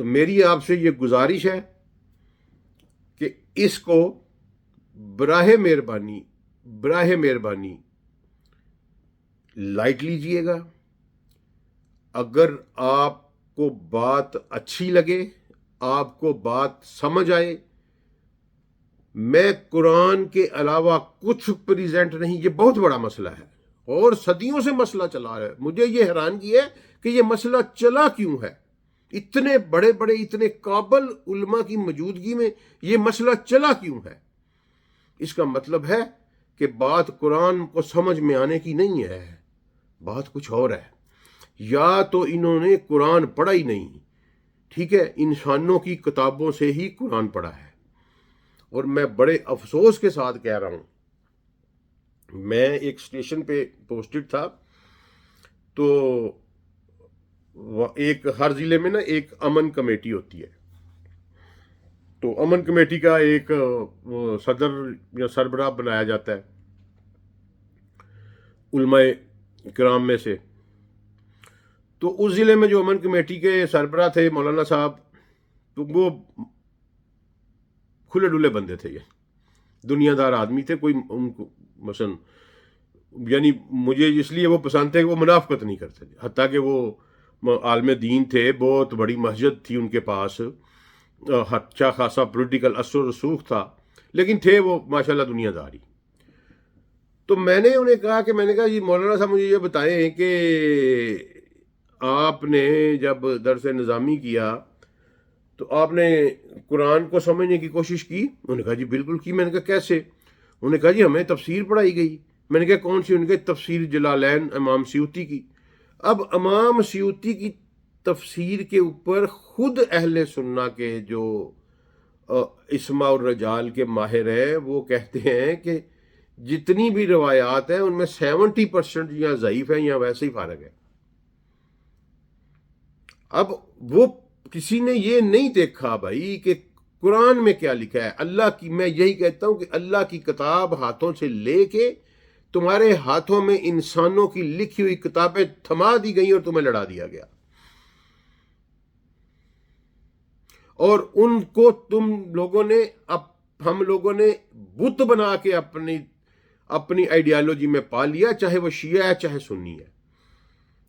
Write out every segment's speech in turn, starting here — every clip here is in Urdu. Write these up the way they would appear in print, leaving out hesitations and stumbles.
تو میری آپ سے یہ گزارش ہے کہ اس کو براہ مہربانی لائٹ لیجئے گا. اگر آپ کو بات اچھی لگے، آپ کو بات سمجھ آئے، میں قرآن کے علاوہ کچھ پریزنٹ نہیں. یہ بہت بڑا مسئلہ ہے اور صدیوں سے مسئلہ چلا ہے. مجھے یہ حیرانگی ہے کہ یہ مسئلہ چلا کیوں ہے. اتنے بڑے اتنے قابل علماء کی موجودگی میں یہ مسئلہ چلا کیوں ہے. اس کا مطلب ہے کہ بات قرآن کو سمجھ میں آنے کی نہیں ہے، بات کچھ اور ہے. یا تو انہوں نے قرآن پڑھا ہی نہیں، ٹھیک ہے، انسانوں کی کتابوں سے ہی قرآن پڑھا ہے. اور میں بڑے افسوس کے ساتھ کہہ رہا ہوں، میں ایک اسٹیشن پہ پوسٹڈ تھا، تو ایک ہر ضلع میں نا ایک امن کمیٹی ہوتی ہے. تو امن کمیٹی کا ایک صدر یا سربراہ بنایا جاتا ہے علماء کرام میں سے. تو اس ضلع میں جو امن کمیٹی کے سربراہ تھے مولانا صاحب، تو وہ کھلے ڈلے بندے تھے، یہ دنیا دار آدمی تھے. کوئی ان کو مثلا یعنی مجھے اس لیے وہ پسند تھے کہ وہ منافقت نہیں کرتے تھے. حتیٰ کہ وہ عالم دین تھے، بہت بڑی مسجد تھی ان کے پاس، اچھا خاصا پولیٹیکل اثر و رسوخ تھا، لیکن تھے وہ ماشاءاللہ دنیا داری. تو میں نے انہیں کہا کہ جی مولانا صاحب مجھے یہ بتائیں کہ آپ نے جب درس نظامی کیا تو آپ نے قرآن کو سمجھنے کی کوشش کی؟ انہوں نے کہا جی بالکل کی. میں نے کہا کیسے؟ انہوں نے کہا جی ہمیں تفسیر پڑھائی گئی. میں نے کہا کون سی؟ انہوں نے کہا تفسیر جلالین امام سیوطی کی. اب امام سیوطی کی تفسیر کے اوپر خود اہل سنہ کے جو اسماء الرجال کے ماہر ہیں وہ کہتے ہیں کہ جتنی بھی روایات ہیں ان میں 70% یا ضعیف ہیں یا ویسے ہی فارغ ہے. اب وہ کسی نے یہ نہیں دیکھا بھائی کہ قرآن میں کیا لکھا ہے. اللہ کی، میں یہی کہتا ہوں کہ اللہ کی کتاب ہاتھوں سے لے کے تمہارے ہاتھوں میں انسانوں کی لکھی ہوئی کتابیں تھما دی گئی اور تمہیں لڑا دیا گیا، اور ان کو ہم لوگوں نے بت بنا کے اپنی آئیڈیالوجی میں پا لیا، چاہے وہ شیعہ ہے چاہے سنی ہے.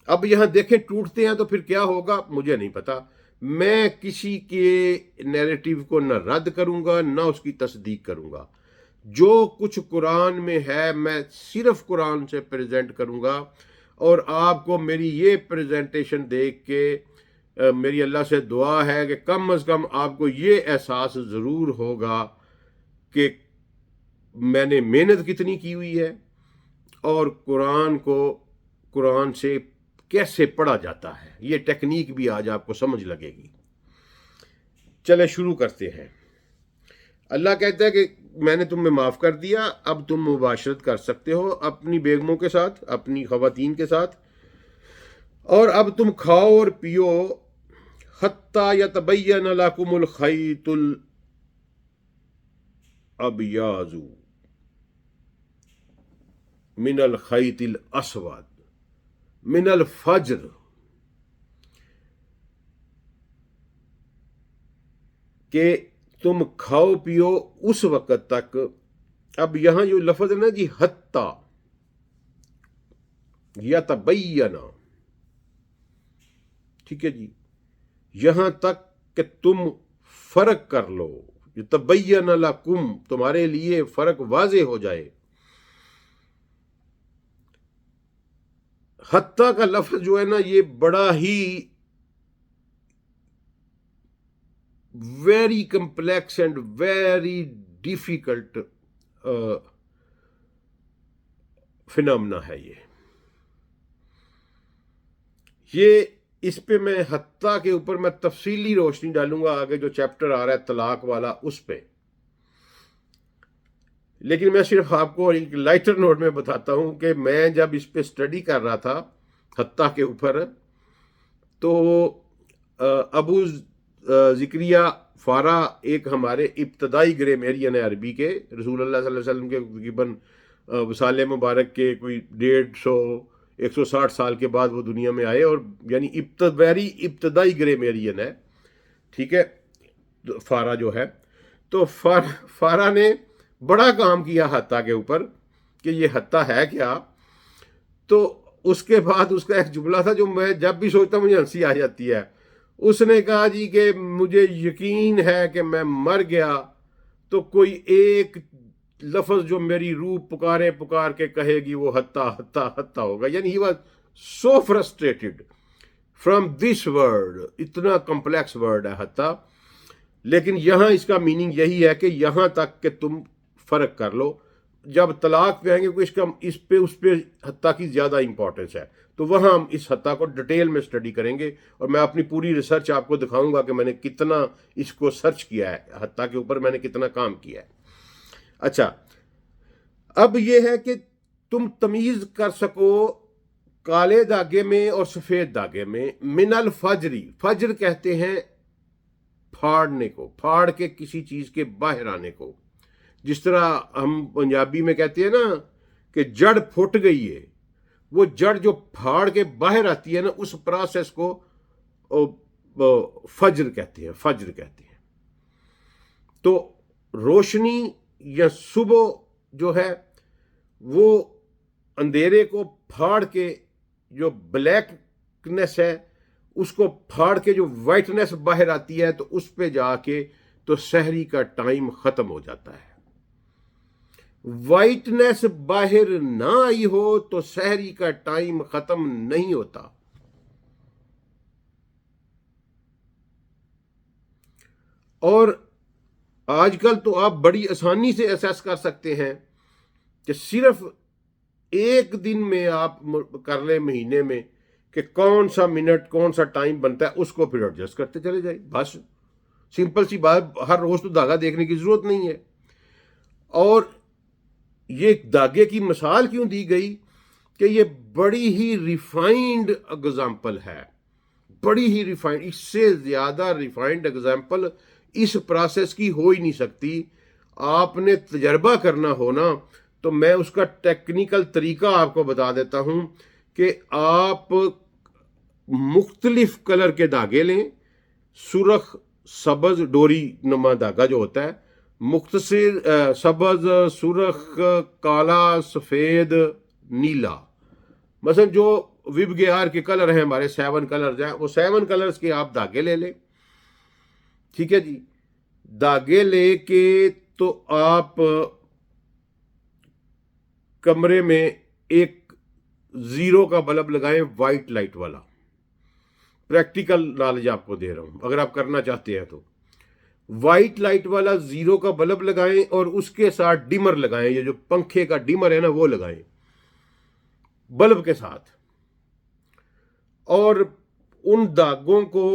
اب یہاں دیکھیں ٹوٹتے ہیں تو پھر کیا ہوگا مجھے نہیں پتا. میں کسی کے نیریٹیو کو نہ رد کروں گا نہ اس کی تصدیق کروں گا. جو کچھ قرآن میں ہے میں صرف قرآن سے پریزنٹ کروں گا. اور آپ کو میری یہ پریزنٹیشن دیکھ کے میری اللہ سے دعا ہے کہ کم از کم آپ کو یہ احساس ضرور ہوگا کہ میں نے محنت کتنی کی ہوئی ہے اور قرآن سے کیسے پڑھا جاتا ہے. یہ ٹیکنیک بھی آج آپ کو سمجھ لگے گی. چلے شروع کرتے ہیں. اللہ کہتا ہے کہ میں نے تمہیں معاف کر دیا، اب تم مباشرت کر سکتے ہو اپنی بیگموں کے ساتھ، اپنی خواتین کے ساتھ، اور اب تم کھاؤ اور پیو حتی یتبین لکم الخیط الابیض من الخیط الاسود من الفجر. کہ تم کھاؤ پیو اس وقت تک. اب یہاں جو لفظ ہے نا جی حتی یتبین، ٹھیک ہے جی، یہاں تک کہ تم فرق کر لو. یتبین لکم، تمہارے لیے فرق واضح ہو جائے. حتی کا لفظ جو ہے نا یہ بڑا ہی very complex and very difficult phenomena ہے. یہ اس پہ میں حتی کے اوپر میں تفصیلی روشنی ڈالوں گا آگے جو چیپٹر آ رہا ہے طلاق والا اس پہ. لیکن میں صرف آپ کو ایک لائٹر نوٹ میں بتاتا ہوں کہ میں جب اس پہ اسٹڈی کر رہا تھا حتی کے اوپر، تو ابو زکریہ فارا ایک ہمارے ابتدائی گرامیرین ہے عربی کے، رسول اللہ صلی اللہ علیہ وسلم کے تقریباً وصال مبارک کے کوئی 160 سال کے بعد وہ دنیا میں آئے، اور یعنی ابتدائی گرامیرین ہے. ٹھیک ہے، فارا جو ہے، تو فارا نے بڑا کام کیا حتیٰ کے اوپر کہ یہ حتیٰ ہے کیا. تو اس کے بعد اس کا ایک جملہ تھا جو میں جب بھی سوچتا ہوں مجھے ہنسی آ جاتی ہے. اس نے کہا جی کہ مجھے یقین ہے کہ میں مر گیا تو کوئی ایک لفظ جو میری روح پکار کے کہے گی وہ حتیٰ حتیٰ حتیٰ ہوگا. یعنی he was so frustrated from this word. اتنا کمپلیکس ورڈ ہے حتیٰ، لیکن یہاں اس کا میننگ یہی ہے کہ یہاں تک کہ تم فرق کر لو. جب طلاق پہ آئیں گے اس پہ حتیٰ کی زیادہ امپورٹنس ہے، تو وہاں ہم اس حتیٰ کو ڈیٹیل میں اسٹڈی کریں گے، اور میں اپنی پوری ریسرچ آپ کو دکھاؤں گا کہ میں نے کتنا اس کو سرچ کیا ہے، حتیٰ کے اوپر میں نے کتنا کام کیا ہے. اچھا، اب یہ ہے کہ تم تمیز کر سکو کالے دھاگے میں اور سفید دھاگے میں. من الفجری، فجر کہتے ہیں پھاڑنے کو، پھاڑ کے کسی چیز کے باہر آنے کو. جس طرح ہم پنجابی میں کہتے ہیں نا کہ جڑ پھٹ گئی ہے، وہ جڑ جو پھاڑ کے باہر آتی ہے نا، اس پروسیس کو فجر کہتے ہیں، فجر کہتے ہیں. تو روشنی یا صبح جو ہے وہ اندھیرے کو پھاڑ کے جو بلیکنس ہے اس کو پھاڑ کے جو وائٹنس باہر آتی ہے، تو اس پہ جا کے تو سحری کا ٹائم ختم ہو جاتا ہے. وائٹنس باہر نہ آئی ہو تو سحری کا ٹائم ختم نہیں ہوتا. اور آج کل تو آپ بڑی آسانی سے اسیس کر سکتے ہیں کہ صرف ایک دن میں آپ کر لیں مہینے میں کہ کون سا منٹ کون سا ٹائم بنتا ہے، اس کو پھر ایڈجسٹ کرتے چلے جائیں. بس سمپل سی بات، ہر روز تو دھاگا دیکھنے کی ضرورت نہیں ہے. اور یہ دھاگے کی مثال کیوں دی گئی کہ یہ بڑی ہی ریفائنڈ اگزامپل ہے، بڑی ہی ریفائنڈ، اس سے زیادہ ریفائنڈ اگزامپل اس پروسیس کی ہو ہی نہیں سکتی. آپ نے تجربہ کرنا ہونا تو میں اس کا ٹیکنیکل طریقہ آپ کو بتا دیتا ہوں کہ آپ مختلف کلر کے دھاگے لیں. سرخ، سبز، ڈوری نما دھاگا جو ہوتا ہے، مختصر سبز، سرخ، کالا، سفید، نیلا. مثلا جو وب گیار کے کلر ہیں ہمارے 7 کلرز ہیں، وہ 7 کلرز کے آپ دھاگے لے لیں. ٹھیک ہے جی، دھاگے لے کے تو آپ کمرے میں ایک 0 کا بلب لگائیں، وائٹ لائٹ والا. پریکٹیکل نالج آپ کو دے رہا ہوں، اگر آپ کرنا چاہتے ہیں تو وائٹ لائٹ والا 0 کا بلب لگائیں، اور اس کے ساتھ ڈیمر لگائیں. یہ جو پنکھے کا ڈیمر ہے نا وہ لگائیں بلب کے ساتھ. اور ان دھاگوں کو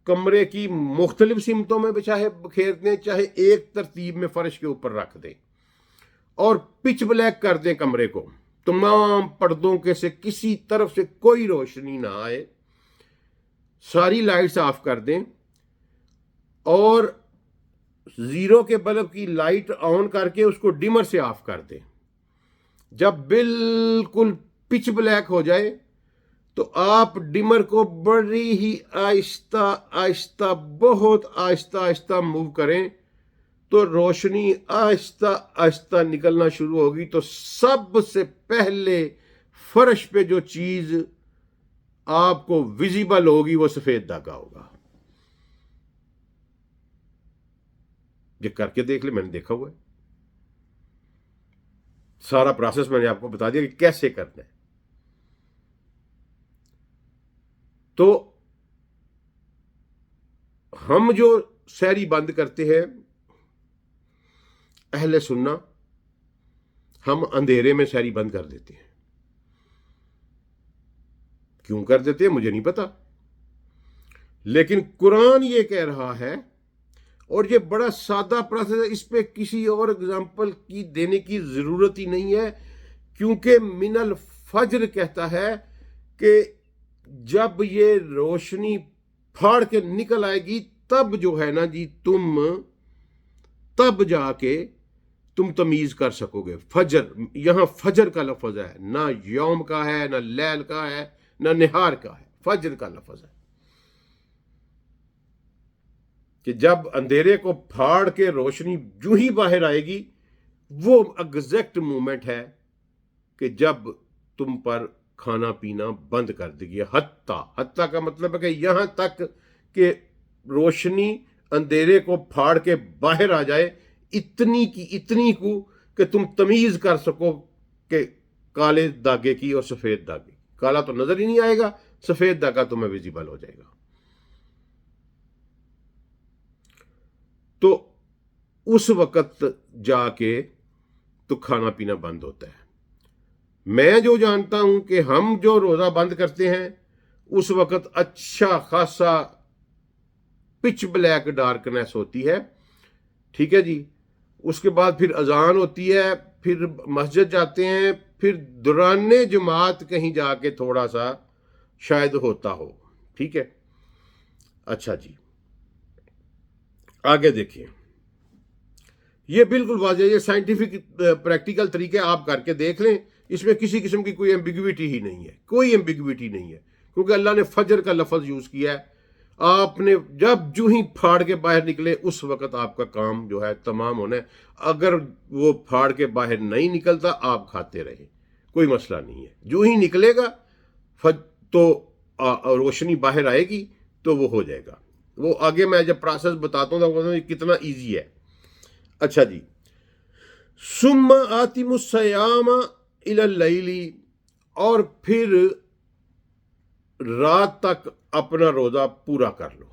کمرے کی مختلف سمتوں میں چاہے بکھیر دیں، چاہے ایک ترتیب میں فرش کے اوپر رکھ دیں، اور پچ بلیک کر دیں کمرے کو. تمام پردوں کے سے کسی طرف سے کوئی روشنی نہ آئے، ساری لائٹس آف کر دیں، اور 0 کے بلب کی لائٹ آن کر کے اس کو ڈیمر سے آف کر دیں. جب بالکل پچ بلیک ہو جائے تو آپ ڈیمر کو بڑی ہی آہستہ آہستہ، بہت آہستہ آہستہ موو کریں، تو روشنی آہستہ آہستہ نکلنا شروع ہوگی. تو سب سے پہلے فرش پہ جو چیز آپ کو ویزیبل ہوگی وہ سفید دھاگا ہوگا. یہ کر کے دیکھ لیں، میں نے دیکھا ہوا ہے. سارا پروسیس میں نے آپ کو بتا دیا کہ کیسے کرنا ہے. تو ہم جو سحری بند کرتے ہیں اہل سننا، ہم اندھیرے میں سحری بند کر دیتے ہیں. کیوں کر دیتے ہیں مجھے نہیں پتا، لیکن قرآن یہ کہہ رہا ہے، اور یہ بڑا سادہ پروسیس ہے، اس پہ کسی اور اگزامپل کی دینے کی ضرورت ہی نہیں ہے، کیونکہ من الفجر کہتا ہے کہ جب یہ روشنی پھاڑ کے نکل آئے گی تب جو ہے نا جی تب جا کے تم تمیز کر سکو گے. فجر، یہاں فجر کا لفظ ہے، نہ یوم کا ہے، نہ لیل کا ہے، نہ نہار کا ہے، فجر کا لفظ ہے. کہ جب اندھیرے کو پھاڑ کے روشنی جو ہی باہر آئے گی وہ ایگزیکٹ مومنٹ ہے کہ جب تم پر کھانا پینا بند کر دے گی. حتیٰ کا مطلب ہے کہ یہاں تک کہ روشنی اندھیرے کو پھاڑ کے باہر آ جائے اتنی کو کہ تم تمیز کر سکو کہ کالے داغے کی اور سفید داغے. کالا تو نظر ہی نہیں آئے گا, سفید داغا تمہیں ویزیبل ہو جائے گا. تو اس وقت جا کے تو کھانا پینا بند ہوتا ہے. میں جو جانتا ہوں کہ ہم جو روزہ بند کرتے ہیں اس وقت اچھا خاصا پچ بلیک ڈارکنیس ہوتی ہے, ٹھیک ہے جی. اس کے بعد پھر اذان ہوتی ہے, پھر مسجد جاتے ہیں, پھر دوران جماعت کہیں جا کے تھوڑا سا شاید ہوتا ہو, ٹھیک ہے. اچھا جی, آگے دیکھیں. یہ بالکل واضح, یہ سائنٹیفک پریکٹیکل طریقے آپ کر کے دیکھ لیں, اس میں کسی قسم کی کوئی ایمبیگوٹی ہی نہیں ہے, کوئی ایمبیگوٹی نہیں ہے, کیونکہ اللہ نے فجر کا لفظ یوز کیا ہے. آپ نے جب جو ہی پھاڑ کے باہر نکلے اس وقت آپ کا کام جو ہے تمام ہونا ہے. اگر وہ پھاڑ کے باہر نہیں نکلتا آپ کھاتے رہیں, کوئی مسئلہ نہیں ہے. جو ہی نکلے گا تو روشنی باہر آئے گی تو وہ ہو جائے گا. وہ آگے میں جب پروسیس بتاتا ہوں کتنا ایزی ہے. اچھا جی, ثم آتم الصیام الی اللیل, اور پھر رات تک اپنا روزہ پورا کر لو.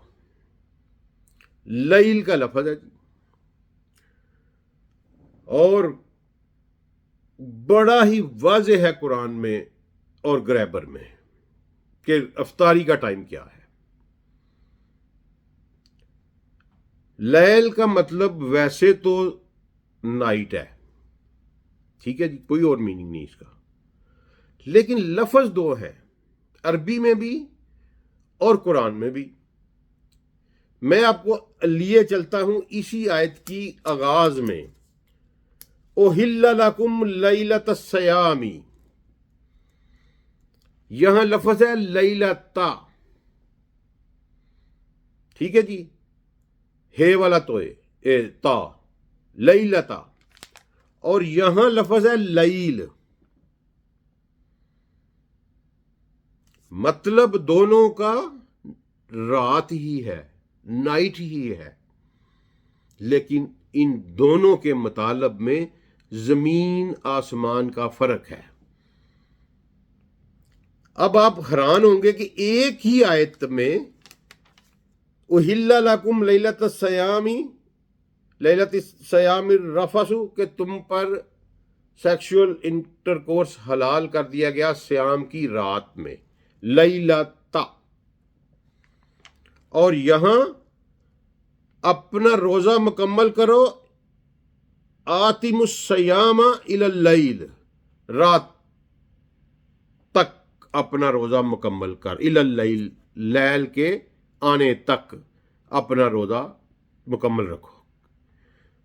لیل کا لفظ ہے جی, اور بڑا ہی واضح ہے قرآن میں اور گریبر میں کہ افطاری کا ٹائم کیا ہے. لیل کا مطلب ویسے تو نائٹ ہے, ٹھیک ہے جی, کوئی اور میننگ نہیں اس کا, لیکن لفظ دو ہیں, عربی میں بھی اور قرآن میں بھی. میں آپ کو لیے چلتا ہوں اسی آیت کی آغاز میں, اُحِلَّ لَكُمْ لَيْلَةَ الصِّيَامِ, یہاں لفظ ہے لیلتا, ٹھیک ہے جی, ہے والا تو ہے تا, لیلتا, اور یہاں لفظ ہے لیل. مطلب دونوں کا رات ہی ہے, نائٹ ہی ہے, لیکن ان دونوں کے مطالب میں زمین آسمان کا فرق ہے. اب آپ حیران ہوں گے کہ ایک ہی آیت میں اُحِلَّ لَكُمْ لَيْلَةَ الصِّيَامِ, لیلۃ الصیام الرفث, کہ تم پر سیکشول انٹرکورس حلال کر دیا گیا سیام کی رات میں, لیلتا, اور یہاں اپنا روزہ مکمل کرو, آتم الصیام الی اللیل, رات تک اپنا روزہ مکمل کر, الی اللیل, لیل کے آنے تک اپنا روزہ مکمل رکھو.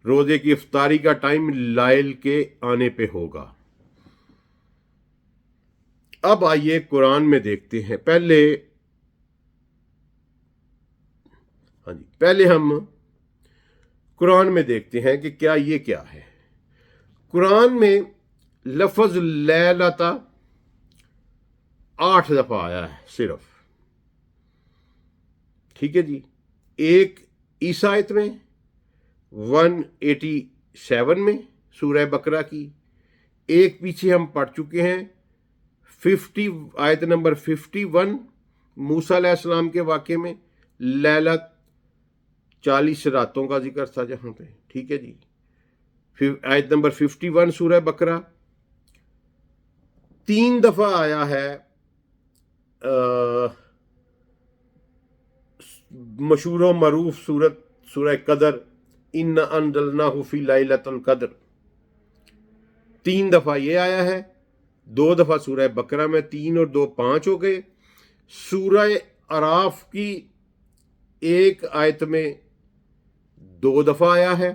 روزے کی افطاری کا ٹائم لیل کے آنے پہ ہوگا. اب آئیے قرآن میں دیکھتے ہیں. پہلے ہم قرآن میں دیکھتے ہیں کہ کیا یہ کیا ہے. قرآن میں لفظ لیلتا 8 دفعہ آیا ہے صرف, ٹھیک ہے جی. ایک اس آیت میں 187 میں سورہ بقرہ کی, ایک پیچھے ہم پڑھ چکے ہیں آیت نمبر 51 موسیٰ علیہ السلام کے واقعے میں, لیلت 40 راتوں کا ذکر تھا جہاں پہ, ٹھیک ہے جی. پھر آیت نمبر 51 سورہ بقرہ. 3 دفعہ آیا ہے مشہور و معروف سورہ قدر, اِنَّا أَنزَلْنَاهُ فِي لَيْلَةِ الْقَدْرِ, 3 دفعہ یہ آیا ہے. 2 دفعہ سورہ بقرہ میں, 3 اور 2 5 ہو گئے. سورہ اعراف کی ایک آیت میں 2 دفعہ آیا ہے,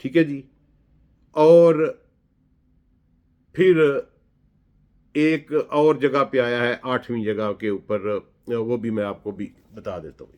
ٹھیک ہے جی. اور پھر ایک اور جگہ پہ آیا ہے 8ویں جگہ کے اوپر, وہ بھی میں آپ کو بھی بتا دیتا ہوں.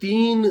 3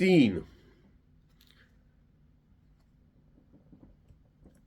3।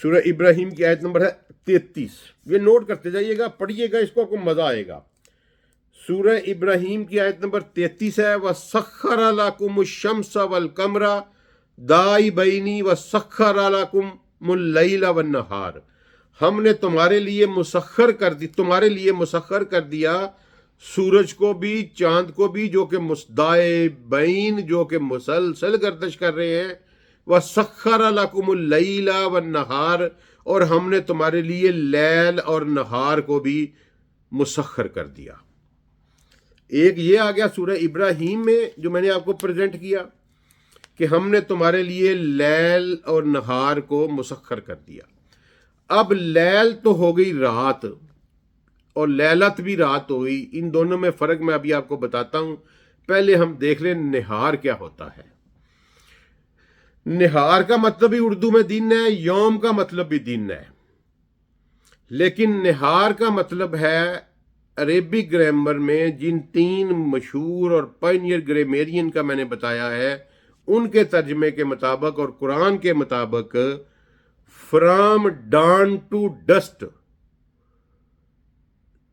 سورہ ابراہیم کی آیت نمبر ہے 33. یہ نوٹ کرتے جائیے گا، پڑھیے گا، اس کو آپ کو مزہ آئے گا. سورہ ابراہیم کی آیت نمبر 33 ہے، وَسَخَّرَ لَكُمُ الشَّمْسَ وَالْقَمَرَ دَائِبَيْنِ وَسَخَّرَ لَكُمُ اللَّيْلَ وَالنَّهَارَ. ہم نے تمہارے لیے مسخر کر دیا سورج کو بھی، چاند کو بھی، جو کہ دائبین، جو کہ مسلسل گردش کر رہے ہیں. وَسَخَّرَ لَكُمُ اللَّيْلَ وَالنَّهَارَ، اور ہم نے تمہارے لیے لیل اور نہار کو بھی مسخر کر دیا. ایک یہ آ گیا سورہ ابراہیم میں جو میں نے آپ کو پریزنٹ کیا کہ ہم نے تمہارے لیے لیل اور نہار کو مسخر کر دیا. اب لیل تو ہو گئی رات اور لیلت بھی رات ہو گئی، ان دونوں میں فرق میں ابھی آپ کو بتاتا ہوں. پہلے ہم دیکھ لیں نہار کیا ہوتا ہے. نہار کا مطلب بھی اردو میں دن ہے، یوم کا مطلب بھی دن ہے، لیکن نہار کا مطلب ہے عربک گرامر میں جن 3 مشہور اور پائنیئر گرامیرین کا میں نے بتایا ہے ان کے ترجمے کے مطابق اور قرآن کے مطابق فرام ڈان ٹو ڈسٹ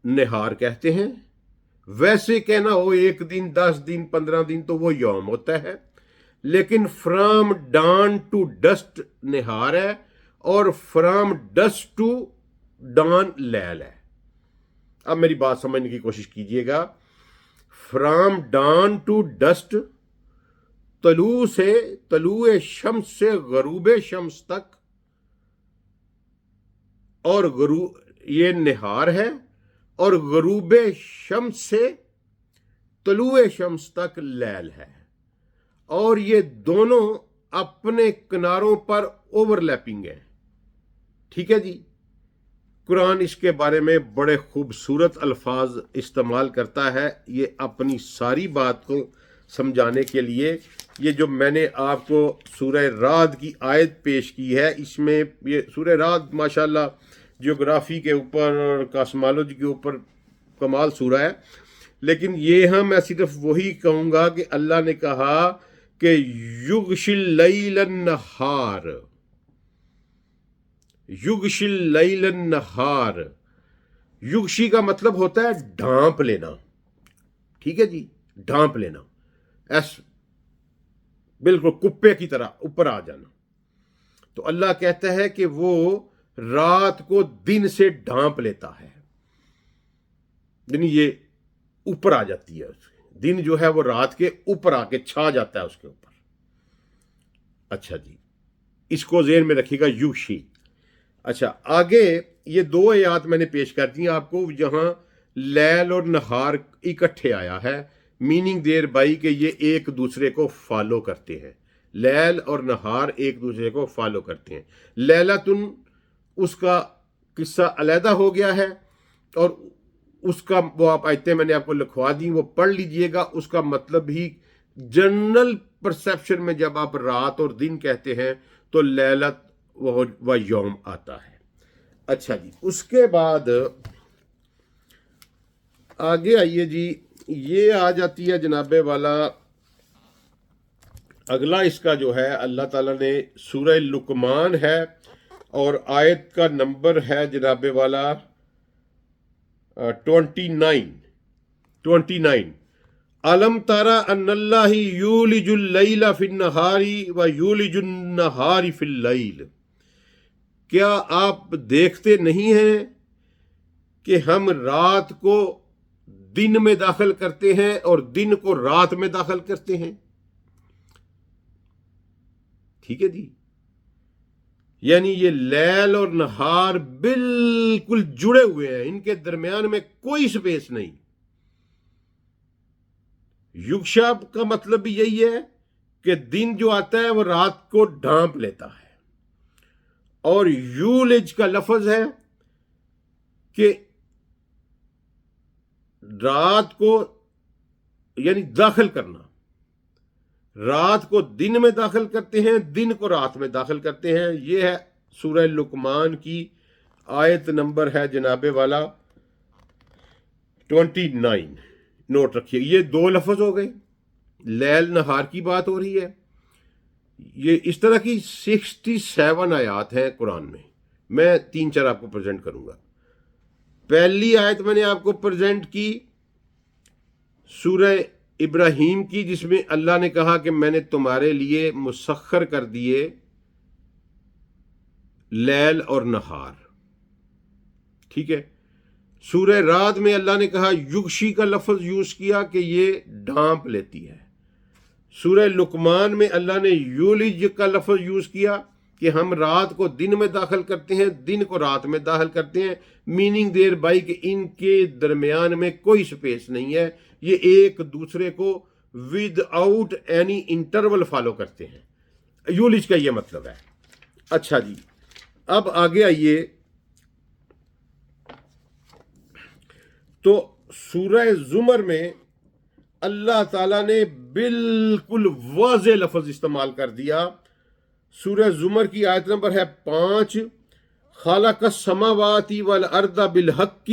نہار کہتے ہیں. ویسے کہنا ہو 1 دن، 10 دن، 15 دن تو وہ یوم ہوتا ہے، لیکن فرام ڈان ٹو ڈسٹ نہار ہے اور فرام ڈسٹ ٹو ڈان لیل ہے. اب میری بات سمجھنے کی کوشش کیجئے گا. فرام ڈان ٹو ڈسٹ، طلوع شمس سے غروب شمس تک، اور یہ نہار ہے، اور غروب شمس سے طلوع شمس تک لیل ہے، اور یہ دونوں اپنے کناروں پر اوور لیپنگ ہے. ٹھیک ہے جی. قرآن اس کے بارے میں بڑے خوبصورت الفاظ استعمال کرتا ہے. یہ اپنی ساری بات کو سمجھانے کے لیے یہ جو میں نے آپ کو سورہ رعد کی آیت پیش کی ہے، اس میں یہ سورہ رعد ماشاءاللہ جیوگرافی کے اوپر اور کاسمالوجی کے اوپر کمال سورہ ہے، لیکن یہ میں صرف وہی کہوں گا کہ اللہ نے کہا کہ یغشی اللیل النہار، یغشی اللیل النہار. یغشی کا مطلب ہوتا ہے ڈھانپ لینا. ٹھیک ہے جی، ڈھانپ لینا، بالکل کپے کی طرح اوپر آ جانا. تو اللہ کہتا ہے کہ وہ رات کو دن سے ڈھانپ لیتا ہے، یعنی یہ اوپر آ جاتی ہے. دن جو ہے وہ رات کے اوپر آ کے چھا جاتا ہے اس کے اوپر. اچھا جی، اس کو ذہن میں رکھیے گا یغشی. اچھا، آگے یہ 2 آیات میں نے پیش کر دی آپ کو جہاں لیل اور نہار اکٹھے آیا ہے. میننگ دیر بائی کہ یہ ایک دوسرے کو فالو کرتے ہیں. لیل اور نہار ایک دوسرے کو فالو کرتے ہیں. لیلتن اس کا قصہ علیحدہ ہو گیا ہے، اور اس کا وہ آپ آیتیں میں نے آپ کو لکھوا دی، وہ پڑھ لیجئے گا. اس کا مطلب ہی جنرل پرسیپشن میں جب آپ رات اور دن کہتے ہیں تو لیلت و یوم آتا ہے. اچھا جی، اس کے بعد آگے آئیے جی. یہ آ جاتی ہے جناب والا اگلا اس کا جو ہے اللہ تعالیٰ نے سورہ لقمان ہے اور آیت کا نمبر ہے جناب والا 29. علم تارا ان اللہ یولج اللیل فی النہار و یولج النہار فی اللیل. کیا آپ دیکھتے نہیں ہیں کہ ہم رات کو دن میں داخل کرتے ہیں اور دن کو رات میں داخل کرتے ہیں. ٹھیک ہے جی، یعنی یہ لیل اور نہار بالکل جڑے ہوئے ہیں، ان کے درمیان میں کوئی سپیس نہیں. یغشا کا مطلب بھی یہی ہے کہ دن جو آتا ہے وہ رات کو ڈھانپ لیتا ہے، اور یولج کا لفظ ہے کہ رات کو یعنی داخل کرنا. رات کو دن میں داخل کرتے ہیں، دن کو رات میں داخل کرتے ہیں. یہ ہے سورہ لقمان کی آیت نمبر ہے جناب والا 29. نوٹ رکھیے، یہ 2 لفظ ہو گئے. لیل نہار کی بات ہو رہی ہے. یہ اس طرح کی 67 آیات ہیں قرآن میں. میں 3-4 آپ کو پریزنٹ کروں گا. پہلی آیت میں نے آپ کو پریزنٹ کی سورہ ابراہیم کی، جس میں اللہ نے کہا کہ میں نے تمہارے لیے مسخر کر دیے لیل اور نہار. ٹھیک ہے. سورہ رعد میں اللہ نے کہا یغشی کا لفظ یوز کیا کہ یہ ڈھانپ لیتی ہے. سورہ لقمان میں اللہ نے یولج کا لفظ یوز کیا کہ ہم رات کو دن میں داخل کرتے ہیں، دن کو رات میں داخل کرتے ہیں، میننگ دیر بائی کہ ان کے درمیان میں کوئی سپیس نہیں ہے، یہ ایک دوسرے کو with out any interval follow کرتے ہیں. یولج کا یہ مطلب ہے. اچھا جی، اب آگے آئیے تو سورہ زمر میں اللہ تعالیٰ نے بالکل واضح لفظ استعمال کر دیا. سورہ زمر کی آیت نمبر ہے 5، خالق السماوات والارض بالحق.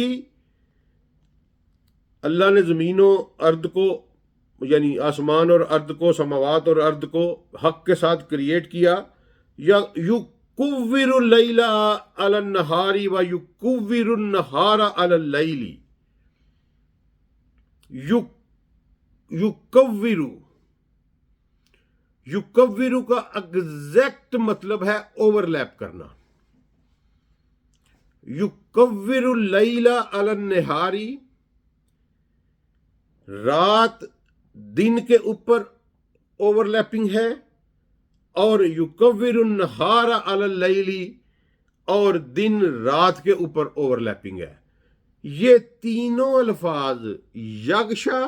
اللہ نے زمین و ارض کو، یعنی آسمان اور ارض کو، سماوات اور ارض کو حق کے ساتھ کریٹ کیا. یکور اللیل علی النہار و یکور النہار علی اللیل. یکورو کا ایگزیکٹ مطلب ہے اوور لیپ کرنا. یکور اللیل علی النہار، رات دن کے اوپر اوور لیپنگ ہے، اور یکور النہار علی اللیل، اور دن رات کے اوپر اوور لیپنگ ہے. یہ تینوں الفاظ یغشا،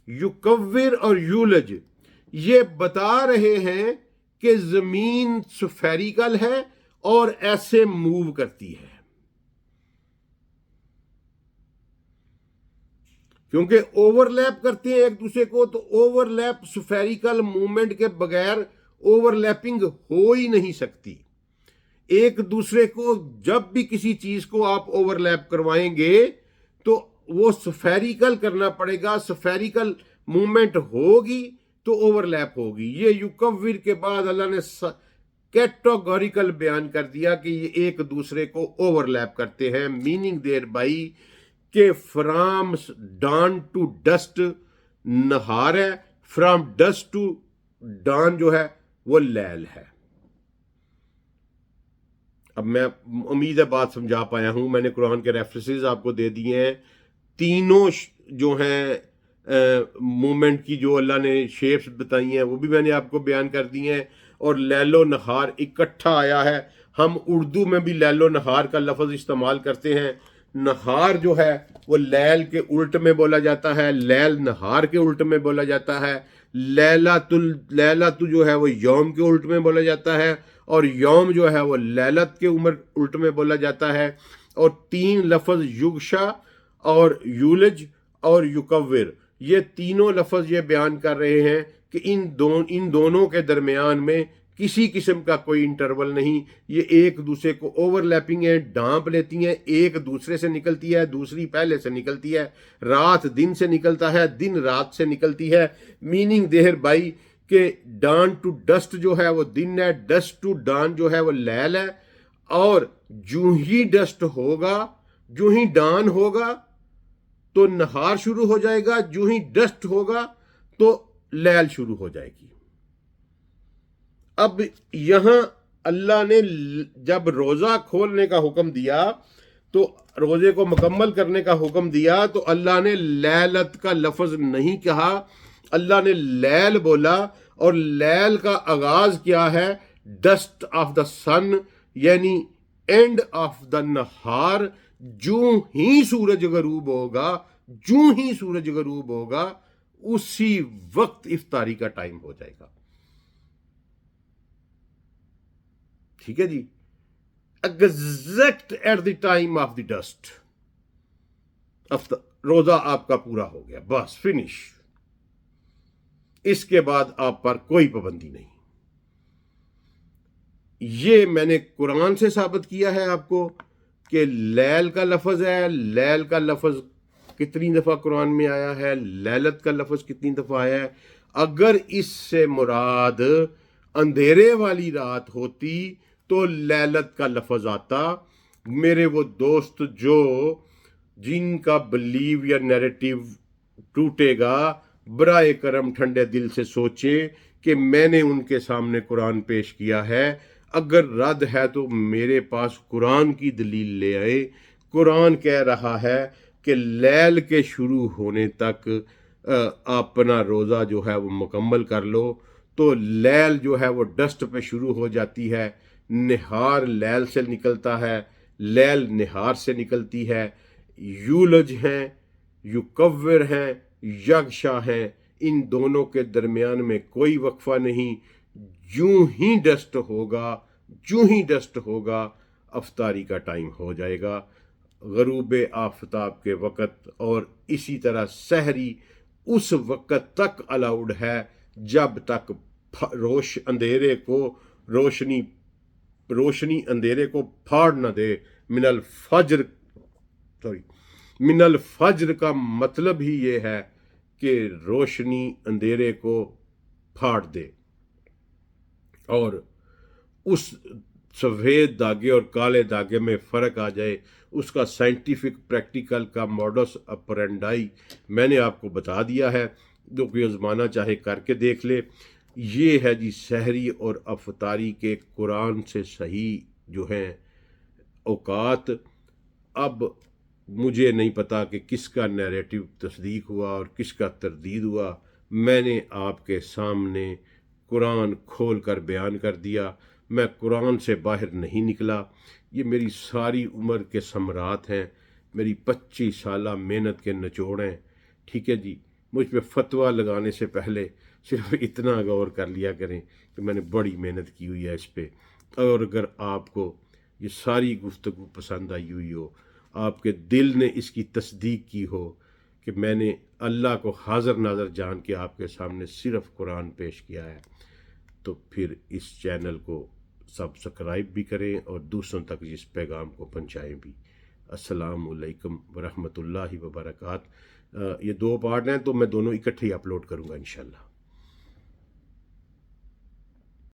یکور اور یولج یہ بتا رہے ہیں کہ زمین سفیریکل ہے اور ایسے موو کرتی ہے. کیونکہ اوور لیپ کرتے ہیں ایک دوسرے کو، تو اوور لیپ سفیریکل موومنٹ کے بغیر اوور لیپنگ ہو ہی نہیں سکتی. ایک دوسرے کو جب بھی کسی چیز کو آپ اوور لیپ کروائیں گے تو وہ سفیریکل کرنا پڑے گا. سفیریکل موومنٹ ہوگی تو اوور لیپ ہوگی. یہ یکور کے بعد اللہ نے کیٹاگوریکل بیان کر دیا کہ یہ ایک دوسرے کو اوور لیپ کرتے ہیں. میننگ دیر بائی کہ فرام ڈان ٹو ڈسٹ نہار ہے، فرام ڈسٹ ٹو ڈان جو ہے وہ لیل ہے. اب میں امید ہے بات سمجھا پایا ہوں. میں نے قرآن کے ریفرنسز آپ کو دے دیے ہیں. تینوں جو ہیں مومنٹ کی جو اللہ نے شیپس بتائی ہیں وہ بھی میں نے آپ کو بیان کر دی ہیں. اور لیل و نہار اکٹھا آیا ہے. ہم اردو میں بھی لیل و نہار کا لفظ استعمال کرتے ہیں. نہار جو ہے وہ لیل کے الٹ میں بولا جاتا ہے، لیل نہار کے الٹ میں بولا جاتا ہے. لیلت جو ہے وہ یوم کے الٹ میں بولا جاتا ہے، اور یوم جو ہے وہ لیلت کے الٹ میں بولا جاتا ہے. اور تین لفظ یغشا اور یولج اور یکور، یہ تینوں لفظ یہ بیان کر رہے ہیں کہ ان دونوں کے درمیان میں کسی قسم کا کوئی انٹرول نہیں. یہ ایک دوسرے کو اوور لیپنگ ہے، ڈانپ لیتی ہیں. ایک دوسرے سے نکلتی ہے، دوسری پہلے سے نکلتی ہے. رات دن سے نکلتا ہے، دن رات سے نکلتی ہے. میننگ دیر بائی کہ ڈان ٹو ڈسٹ جو ہے وہ دن ہے، ڈسٹ ٹو ڈان جو ہے وہ لیل ہے. اور جو ہی ڈسٹ ہوگا، جو ہی ڈان ہوگا تو نہار شروع ہو جائے گا، جو ہی ڈسٹ ہوگا تو لیل شروع ہو جائے گی. اب یہاں اللہ نے جب روزہ کھولنے کا حکم دیا تو روزے کو مکمل کرنے کا حکم دیا تو اللہ نے لیلت کا لفظ نہیں کہا، اللہ نے لیل بولا. اور لیل کا آغاز کیا ہے؟ ڈسٹ آف دا سن، یعنی اینڈ آف دا نہار. جو ہی سورج غروب ہوگا، جو ہی سورج غروب ہوگا اسی وقت افطاری کا ٹائم ہو جائے گا. ٹھیک ہے جی، exact at the time of the dust روزہ آپ کا پورا ہو گیا، بس فنش. اس کے بعد آپ پر کوئی پابندی نہیں. یہ میں نے قرآن سے ثابت کیا ہے آپ کو کہ لیل کا لفظ ہے. لیل کا لفظ کتنی دفعہ قرآن میں آیا ہے، لیلت کا لفظ کتنی دفعہ آیا ہے. اگر اس سے مراد اندھیرے والی رات ہوتی تو لیلت کا لفظ آتا۔ میرے وہ دوست جو جن کا بلیو یا نیریٹو ٹوٹے گا، برائے کرم ٹھنڈے دل سے سوچیں کہ میں نے ان کے سامنے قرآن پیش کیا ہے، اگر رد ہے تو میرے پاس قرآن کی دلیل لے آئے۔ قرآن کہہ رہا ہے کہ لیل کے شروع ہونے تک اپنا روزہ جو ہے وہ مکمل کر لو، تو لیل جو ہے وہ ڈسٹ پہ شروع ہو جاتی ہے، نہار لیل سے نکلتا ہے، لیل نہار سے نکلتی ہے، یولج ہیں، یکور ہیں، یغشا ہیں، ان دونوں کے درمیان میں کوئی وقفہ نہیں۔ جوں ہی ڈسٹ ہوگا افطاری کا ٹائم ہو جائے گا، غروب آفتاب کے وقت، اور اسی طرح سحری اس وقت تک الاؤڈ ہے جب تک روشنی اندھیرے کو پھاڑ نہ دے۔ من الفجر کا مطلب ہی یہ ہے کہ روشنی اندھیرے کو پھاڑ دے، اور اس سفید دھاگے اور کالے دھاگے میں فرق آ جائے۔ اس کا سائنٹیفک پریکٹیکل کا موڈس اپرینڈائی میں نے آپ کو بتا دیا ہے، جو کوئی آزمانا چاہے کر کے دیکھ لے۔ یہ ہے جی سحری اور افطاری کے قرآن سے صحیح جو ہیں اوقات۔ اب مجھے نہیں پتا کہ کس کا نیریٹو تصدیق ہوا اور کس کا تردید ہوا۔ میں نے آپ کے سامنے قرآن کھول کر بیان کر دیا، میں قرآن سے باہر نہیں نکلا۔ یہ میری ساری عمر کے ثمرات ہیں، میری 25 سالہ محنت کے نچوڑ ہیں، ٹھیک ہے جی۔ مجھ پہ فتویٰ لگانے سے پہلے صرف اتنا غور کر لیا کریں کہ میں نے بڑی محنت کی ہوئی ہے اس پہ، اور اگر آپ کو یہ ساری گفتگو پسند آئی ہوئی ہو، آپ کے دل نے اس کی تصدیق کی ہو کہ میں نے اللہ کو حاضر ناظر جان کے آپ کے سامنے صرف قرآن پیش کیا ہے، تو پھر اس چینل کو سبسکرائب بھی کریں اور دوسروں تک اس پیغام کو پہنچائیں بھی۔ السلام علیکم ورحمۃ اللہ وبرکاتہ۔ یہ 2 پارٹ ہیں تو میں دونوں اکٹھے ہی اپلوڈ کروں گا انشاءاللہ۔